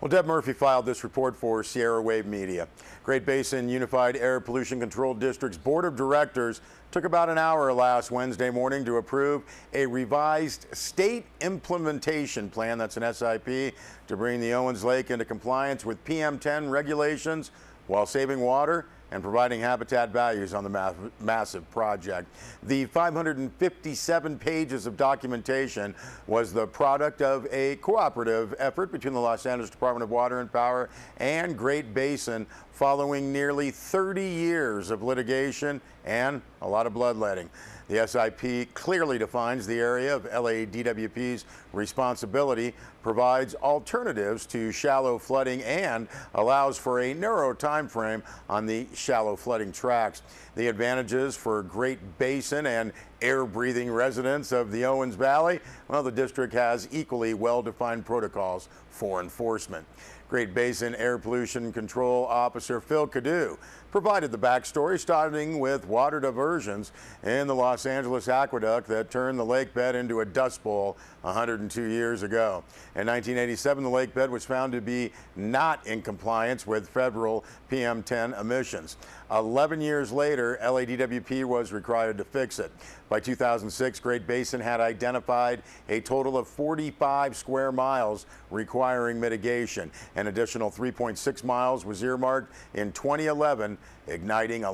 Well, Deb Murphy filed this report for Sierra Wave Media. Great Basin Unified Air Pollution Control District's Board of Directors took about an hour last Wednesday morning to approve a revised state implementation plan, that's an SIP, to bring the Owens Lake into compliance with PM10 regulations while saving water and providing habitat values on the massive project. The 557 pages of documentation was the product of a cooperative effort between the Los Angeles Department of Water and Power and Great Basin following nearly 30 years of litigation and a lot of bloodletting. The SIP clearly defines the area of LADWP's responsibility, provides alternatives to shallow flooding, and allows for a narrow time frame on the shallow flooding tracks. The advantages for Great Basin and air-breathing residents of the Owens Valley, well, the district has equally well-defined protocols for enforcement. Great Basin Air Pollution Control Officer Phil Cadieux provided the backstory, starting with water diversions in the Los Angeles aqueduct that turned the lake bed into a dust bowl 102 years ago. In 1987, the lake bed was found to be not in compliance with federal PM10 emissions. 11 years later, LADWP was required to fix it. By 2006, Great Basin had identified a total of 45 square miles requiring mitigation. An additional 3.6 miles was earmarked in 2011, igniting a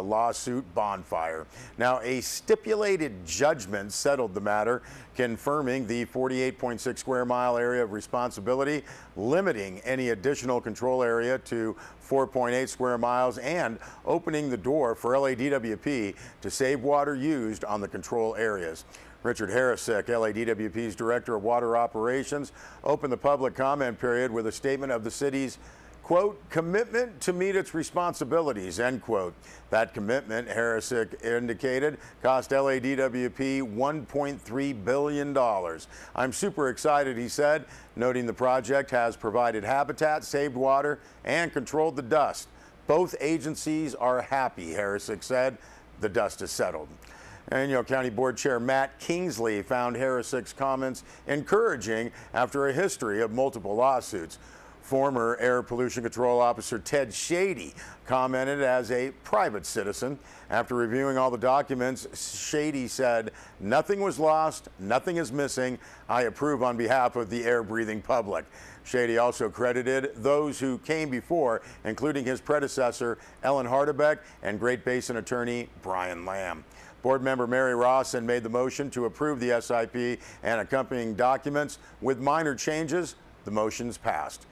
lawsuit bonfire. Now, a stipulated judgment settled the matter, confirming the 48.6 square mile area of responsibility, limiting any additional control area to 4.8 square miles, and opening the door for LADWP to save water used on the control areas. Richard Harrisick, LADWP's Director of Water Operations, opened the public comment period with a statement of the city's, quote, commitment to meet its responsibilities, end quote. That commitment, Harrisick indicated, cost LADWP $1.3 billion. I'm super excited, he said, noting the project has provided habitat, saved water, and controlled the dust. Both agencies are happy, Harrisick said. The dust is settled. And County Board Chair Matt Kingsley found Harrisick's comments encouraging after a history of multiple lawsuits. Former Air Pollution Control Officer Ted Shady commented as a private citizen. After reviewing all the documents, Shady said, "Nothing was lost, nothing is missing. I approve on behalf of the air-breathing public." Shady also credited those who came before, including his predecessor, Ellen Hardebeck, and Great Basin attorney Brian Lamb. Board member Mary Rawson made the motion to approve the SIP and accompanying documents. With minor changes, the motion's passed.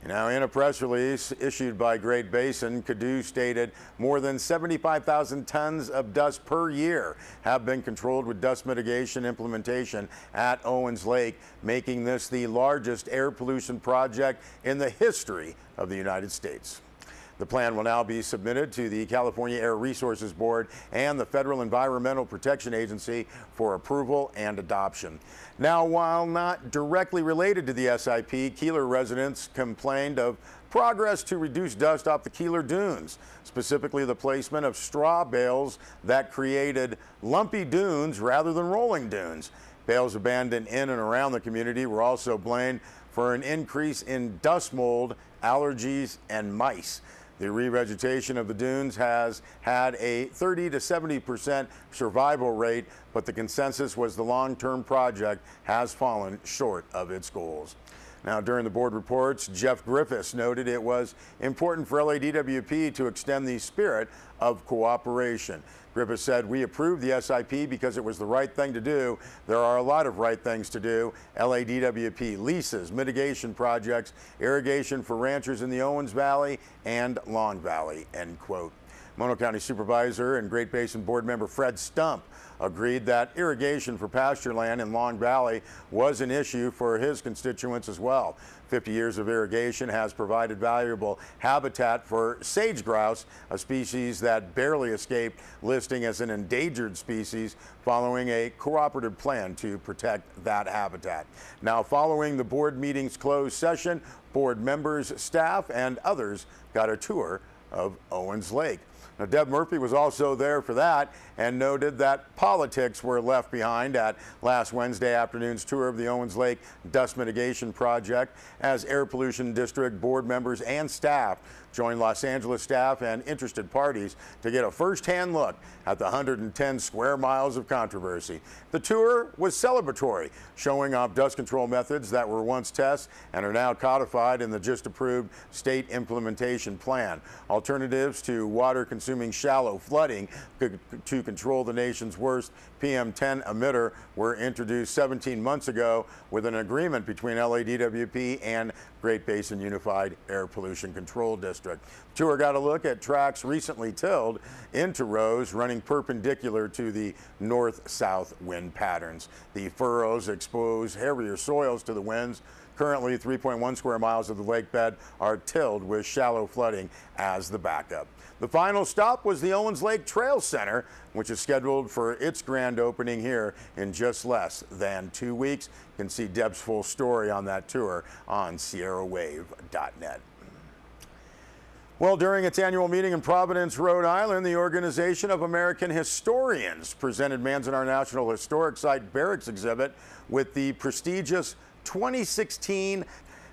Now, in a press release issued by Great Basin, Cadieux stated more than 75,000 tons of dust per year have been controlled with dust mitigation implementation at Owens Lake, making this the largest air pollution project in the history of the United States. The plan will now be submitted to the California Air Resources Board and the Federal Environmental Protection Agency for approval and adoption. Now, while not directly related to the SIP, Keeler residents complained of progress to reduce dust off the Keeler dunes, specifically the placement of straw bales that created lumpy dunes rather than rolling dunes. Bales abandoned in and around the community were also blamed for an increase in dust mold, allergies, and mice. The revegetation of the dunes has had a 30 to 70% survival rate, but the consensus was the long-term project has fallen short of its goals. Now, during the board reports, Jeff Griffiths noted it was important for LADWP to extend the spirit of cooperation. Griffiths said, "We approved the SIP because it was the right thing to do. There are a lot of right things to do. LADWP leases, mitigation projects, irrigation for ranchers in the Owens Valley and Long Valley," end quote. Mono County Supervisor and Great Basin Board member Fred Stump agreed that irrigation for pasture land in Long Valley was an issue for his constituents as well. 50 years of irrigation has provided valuable habitat for sage grouse, a species that barely escaped listing as an endangered species following a cooperative plan to protect that habitat. Now, following the board meeting's closed session, board members, staff, and others got a tour of Owens Lake. Now, Deb Murphy was also there for that and noted that politics were left behind at last Wednesday afternoon's tour of the Owens Lake Dust Mitigation Project as Air Pollution District board members and staff joined Los Angeles staff and interested parties to get a first-hand look at the 110 square miles of controversy. The tour was celebratory, showing off dust control methods that were once tests and are now codified in the just approved state implementation plan. Alternatives to water-consuming shallow flooding to control the nation's worst PM10 emitter were introduced 17 months ago with an agreement between LADWP and Great Basin Unified Air Pollution Control District. The tour got a look at tracks recently tilled into rows running perpendicular to the north-south wind patterns. The furrows expose heavier soils to the winds. Currently, 3.1 square miles of the lake bed are tilled with shallow flooding as the backup. The final stop was the Owens Lake Trail Center, which is scheduled for its grand opening here in just less than 2 weeks. You can see Deb's full story on that tour on SierraWave.net. Well, during its annual meeting in Providence, Rhode Island, the Organization of American Historians presented Manzanar National Historic Site Barracks exhibit with the prestigious 2016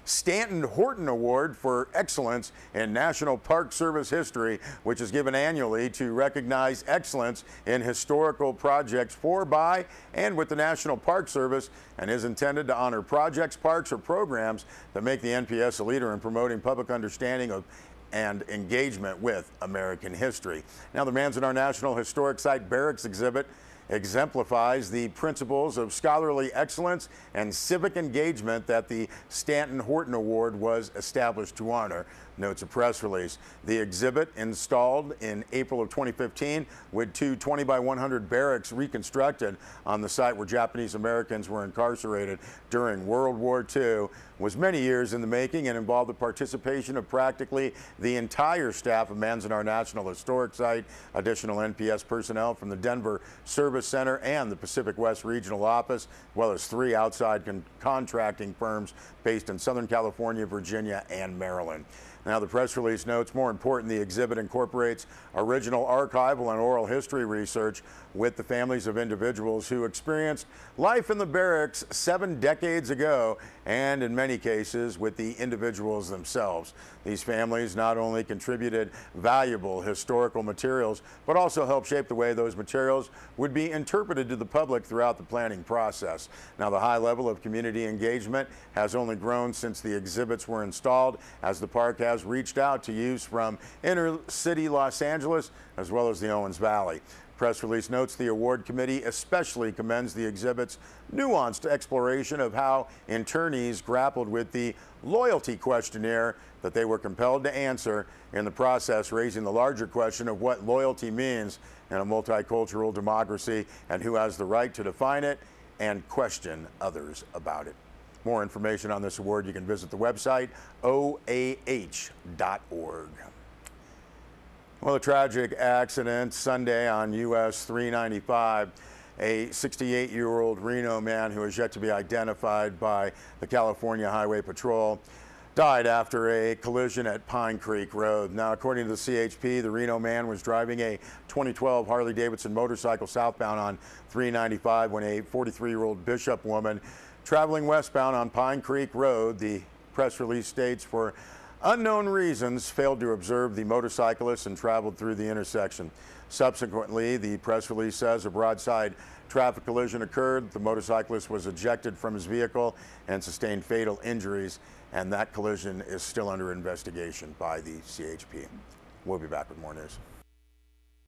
Stanton Horton Award for Excellence in National Park Service History, which is given annually to recognize excellence in historical projects for, by, and with the National Park Service, and is intended to honor projects, parks, or programs that make the NPS a leader in promoting public understanding of and engagement with American history. Now, the Manzanar National Historic Site Barracks exhibit exemplifies the principles of scholarly excellence and civic engagement that the Stanton Horton Award was established to honor, notes a press release. The exhibit, installed in April of 2015 with two 20 by 100 barracks reconstructed on the site where Japanese Americans were incarcerated during World War II, was many years in the making and involved the participation of practically the entire staff of Manzanar National Historic Site, additional NPS personnel from the Denver Service Center and the Pacific West Regional Office, as well as 3 outside contracting firms based in Southern California, Virginia, and Maryland. Now, the press release notes, more important, the exhibit incorporates original archival and oral history research with the families of individuals who experienced life in the barracks 7 decades ago, and in many cases with the individuals themselves. These families not only contributed valuable historical materials, but also helped shape the way those materials would be interpreted to the public throughout the planning process. Now, the high level of community engagement has only grown since the exhibits were installed, as the park has reached out to youth from inner city Los Angeles as well as the Owens Valley. Press release notes the award committee especially commends the exhibit's nuanced exploration of how internees grappled with the loyalty questionnaire that they were compelled to answer, in the process raising the larger question of what loyalty means in a multicultural democracy and who has the right to define it and question others about it. More information on this award, you can visit the website oah.org. Well, a tragic accident Sunday on US 395. A 68-year-old Reno man who is yet to be identified by the California Highway Patrol died after a collision at Pine Creek Road. Now, according to the CHP, the Reno man was driving a 2012 Harley-Davidson motorcycle southbound on 395 when a 43-year-old Bishop woman traveling westbound on Pine Creek Road, the press release states, for unknown reasons failed to observe the motorcyclist and traveled through the intersection. Subsequently, the press release says a broadside traffic collision occurred. The motorcyclist was ejected from his vehicle and sustained fatal injuries, and that collision is still under investigation by the CHP. We'll be back with more news.